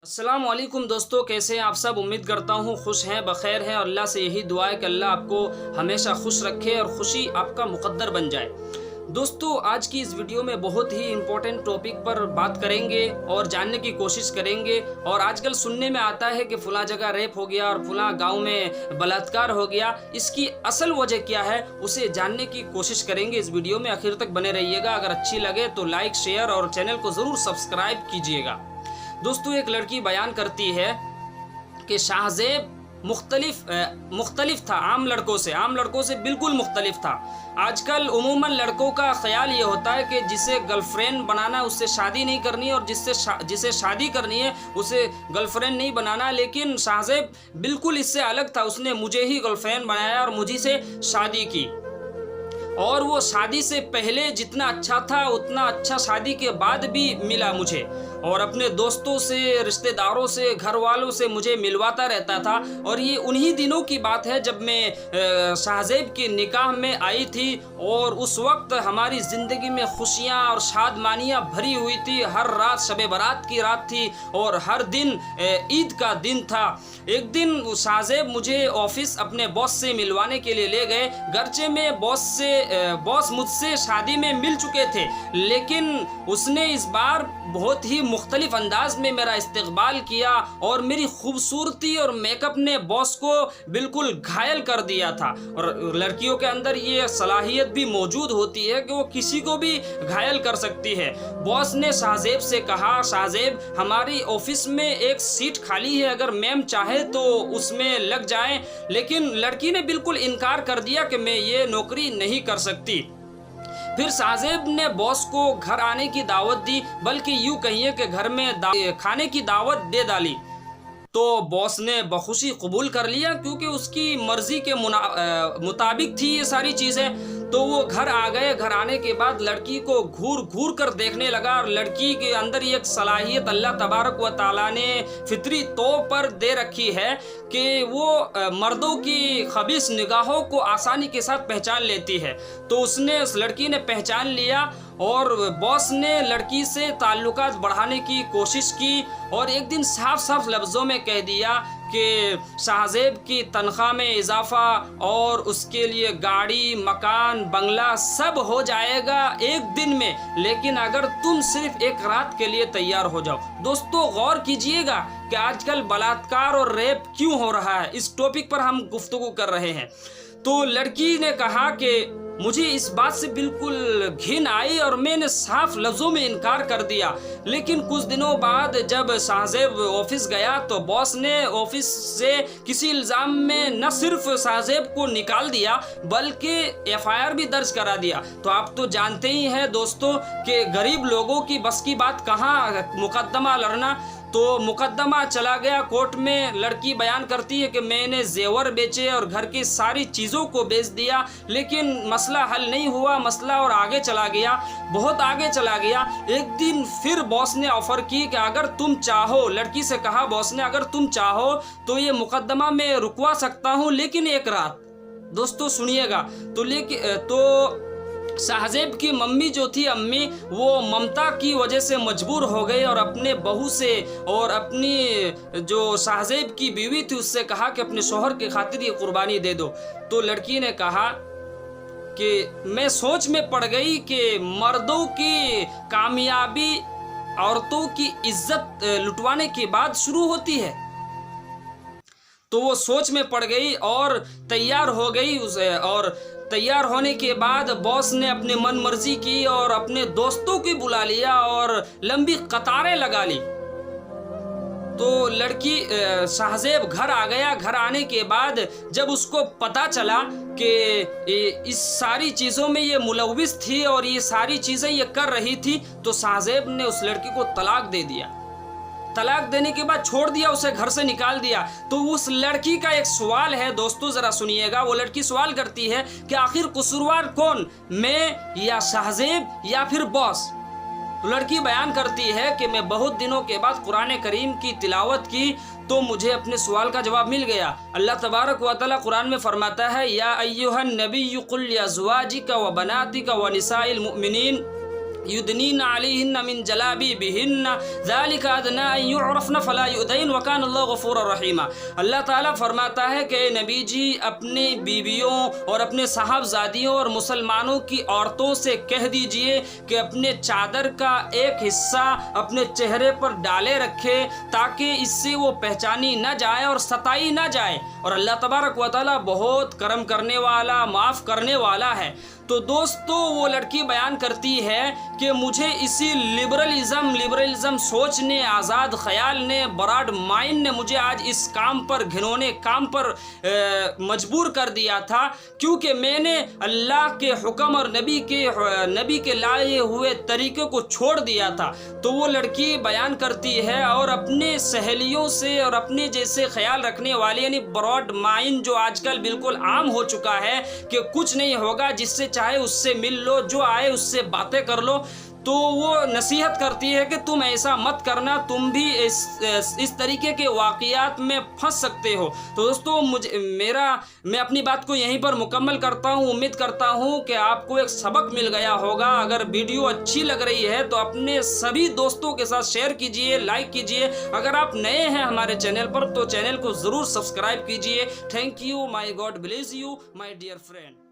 अस्सलामुअलैकुम दोस्तों, कैसे हैं आप सब। उम्मीद करता हूँ खुश हैं, बखैर हैं और अल्लाह से यही दुआ है कि अल्लाह आपको हमेशा खुश रखे और खुशी आपका मुकद्दर बन जाए। दोस्तों, आज की इस वीडियो में बहुत ही इम्पोर्टेंट टॉपिक पर बात करेंगे और जानने की कोशिश करेंगे। और आजकल सुनने में आता है कि फ़लाँ जगह रेप हो गया और फ़लाँ गांव में बलात्कार हो गया। इसकी असल वजह क्या है उसे जानने की कोशिश करेंगे। इस वीडियो में आखिर तक बने रहिएगा। अगर अच्छी लगे तो लाइक, शेयर और चैनल को ज़रूर सब्सक्राइब कीजिएगा। दोस्तों, एक लड़की बयान करती है कि शाहज़ेब मुख्तलिफ था आम लड़कों से बिल्कुल मुख्तलिफ था। आजकल उमूमन लड़कों का ख्याल ये होता है कि जिसे गर्लफ्रेंड बनाना है उससे शादी नहीं करनी और जिसे शादी करनी है उसे गर्लफ्रेंड नहीं बनाना। लेकिन शाहज़ेब बिल्कुल इससे अलग था। उसने मुझे ही गर्लफ्रेंड बनाया और मुझी से शादी की। और वो शादी से पहले जितना अच्छा था उतना अच्छा शादी के बाद भी मिला मुझे। और अपने दोस्तों से, रिश्तेदारों से, घर वालों से मुझे मिलवाता रहता था। और ये उन्हीं दिनों की बात है जब मैं शाहज़ेब के निकाह में आई थी। और उस वक्त हमारी ज़िंदगी में खुशियाँ और शादमानियाँ भरी हुई थी। हर रात शब बारात की रात थी और हर दिन ईद का दिन था। एक दिन शाहज़ेब मुझे ऑफिस अपने बॉस से मिलवाने के लिए ले गए। गर्चे में बॉस मुझसे शादी में मिल चुके थे, लेकिन उसने इस बार बहुत ही मुख्तलिफ अंदाज में मेरा इस्तकबाल किया और मेरी खूबसूरती और मेकअप ने बॉस को बिल्कुल घायल कर दिया था। और लड़कियों के अंदर ये सलाहियत भी मौजूद होती है कि वो किसी को भी घायल कर सकती है। बॉस ने शाहज़ेब से कहा, शाहज़ेब हमारी ऑफिस में एक सीट खाली है, अगर मैम चाहे तो उसमें लग जाएं। लेकिन लड़की ने बिल्कुल इनकार कर दिया कि मैं ये नौकरी नहीं कर सकती। फिर शाहज़ेब ने बॉस को घर आने की दावत दी, बल्कि यूँ कहिए कि घर में खाने की दावत दे डाली। तो बॉस ने बखुशी कबूल कर लिया क्योंकि उसकी मर्जी के मुताबिक थी ये सारी चीज़ें। तो वो घर आ गए। घर आने के बाद लड़की को घूर घूर कर देखने लगा। और लड़की के अंदर एक सलाहियत अल्लाह तबारक व ताला ने फितरी तौर पर दे रखी है कि वो मर्दों की खबीस निगाहों को आसानी के साथ पहचान लेती है। तो उस लड़की ने पहचान लिया और बॉस ने लड़की से ताल्लुकात बढ़ाने की कोशिश की। और एक दिन साफ साफ लफ्ज़ों में कह दिया कि शाहज़ेब की तनख्वाह में इजाफा और उसके लिए गाड़ी, मकान, बंगला सब हो जाएगा एक दिन में, लेकिन अगर तुम सिर्फ एक रात के लिए तैयार हो जाओ। दोस्तों, गौर कीजिएगा कि आजकल बलात्कार और रेप क्यों हो रहा है। इस टॉपिक पर हम गुफ्तगू कर रहे हैं। तो लड़की ने कहा कि मुझे इस बात से बिल्कुल घिन आई और मैंने साफ लफ्ज़ों में इनकार कर दिया। लेकिन कुछ दिनों बाद जब शाहज़ेब ऑफिस गया तो बॉस ने ऑफिस से किसी इल्ज़ाम में न सिर्फ शाहज़ेब को निकाल दिया बल्कि FIR भी दर्ज करा दिया। तो आप तो जानते ही हैं दोस्तों कि गरीब लोगों की बस की बात कहाँ मुकदमा लड़ना। तो मुकदमा चला गया कोर्ट में। लड़की बयान करती है कि मैंने जेवर बेचे और घर की सारी चीज़ों को बेच दिया, लेकिन मसला हल नहीं हुआ। मसला और आगे चला गया, बहुत आगे चला गया। एक दिन फिर बॉस ने ऑफ़र की कि अगर तुम चाहो, लड़की से कहा बॉस ने, अगर तुम चाहो तो ये मुकदमा मैं रुकवा सकता हूँ, लेकिन एक रात। दोस्तों सुनिएगा। तो शाहज़ेब की मम्मी जो थी, अम्मी, वो ममता की वजह से मजबूर हो गई और अपने बहू से और अपनी जो शाहज़ेब की बीवी थी उससे कहा कि अपने शौहर की खातिर ये कुर्बानी दे दो। तो लड़की ने कहा कि मैं सोच में पड़ गई कि मर्दों की कामयाबी औरतों की इज्जत लुटवाने के बाद शुरू होती है। तो वो सोच में पड़ गई और तैयार हो गई और तैयार होने के बाद बॉस ने अपने मन मर्जी की और अपने दोस्तों की बुला लिया और लंबी कतारें लगा ली। तो लड़की शाहज़ेब घर आ गया। घर आने के बाद जब उसको पता चला कि इस सारी चीज़ों में ये मुलव्विस थी और ये सारी चीज़ें ये कर रही थी, तो शाहज़ेब ने उस लड़की को तलाक दे दिया। तलाक देने के बाद छोड़ दिया, उसे घर से निकाल दिया। तो उस लड़की का एक सवाल है दोस्तों, ज़रा सुनिएगा। वो लड़की सवाल करती है कि आखिर कसूरवार कौन, मैं या शाहज़ेब या फिर बॉस। तो लड़की बयान करती है कि मैं बहुत दिनों के बाद कुरान करीम की तिलावत की तो मुझे अपने सवाल का जवाब मिल गया। अल्लाह तबारक व तआला कुरान में फरमाता है, या अय्युहन नबिय्यु कुल लिअज़वाजिका व बनातिका व निसाइल मुमिनीन युदनीन अलैहिन्ना मिन जलाबिबिहिन्ना ज़ालिका अदना अन युअरफ़्न फ़ला युज़ैन व कान अल्लाहु गफ़ूरर रहीमा। अल्लाह ताला फरमाता है कि नबी जी अपने बीवियों और अपने साहबजादियों और मुसलमानों की औरतों से कह दीजिए कि अपने चादर का एक हिस्सा अपने चेहरे पर डाले रखे ताकि इससे वो पहचानी न जाए और सताई न जाए। और अल्लाह तबारक व तआला बहुत करम करने वाला, माफ़ करने वाला है। तो दोस्तों वो लड़की बयान करती है कि मुझे इसी लिबरलिज़म सोच ने, आज़ाद ख़याल ने, ब्रॉड माइंड ने मुझे आज इस काम पर, घिनौने काम पर मजबूर कर दिया था, क्योंकि मैंने अल्लाह के हुक्म और नबी के लाए हुए तरीक़े को छोड़ दिया था। तो वो लड़की बयान करती है और अपने सहेलियों से और अपने जैसे ख्याल रखने वाले यानी ब्रॉड माइंड जो आजकल बिल्कुल आम हो चुका है कि कुछ नहीं होगा, जिससे चाहे उससे मिल लो, जो आए उससे बातें कर लो, तो वो नसीहत करती है कि तुम ऐसा मत करना, तुम भी इस तरीके के वाक़ियात में फंस सकते हो। तो दोस्तों मैं अपनी बात को यहीं पर मुकम्मल करता हूँ। उम्मीद करता हूँ कि आपको एक सबक मिल गया होगा। अगर वीडियो अच्छी लग रही है तो अपने सभी दोस्तों के साथ शेयर कीजिए, लाइक कीजिए। अगर आप नए हैं हमारे चैनल पर तो चैनल को ज़रूर सब्सक्राइब कीजिए। Thank you, my God bless you my dear friend.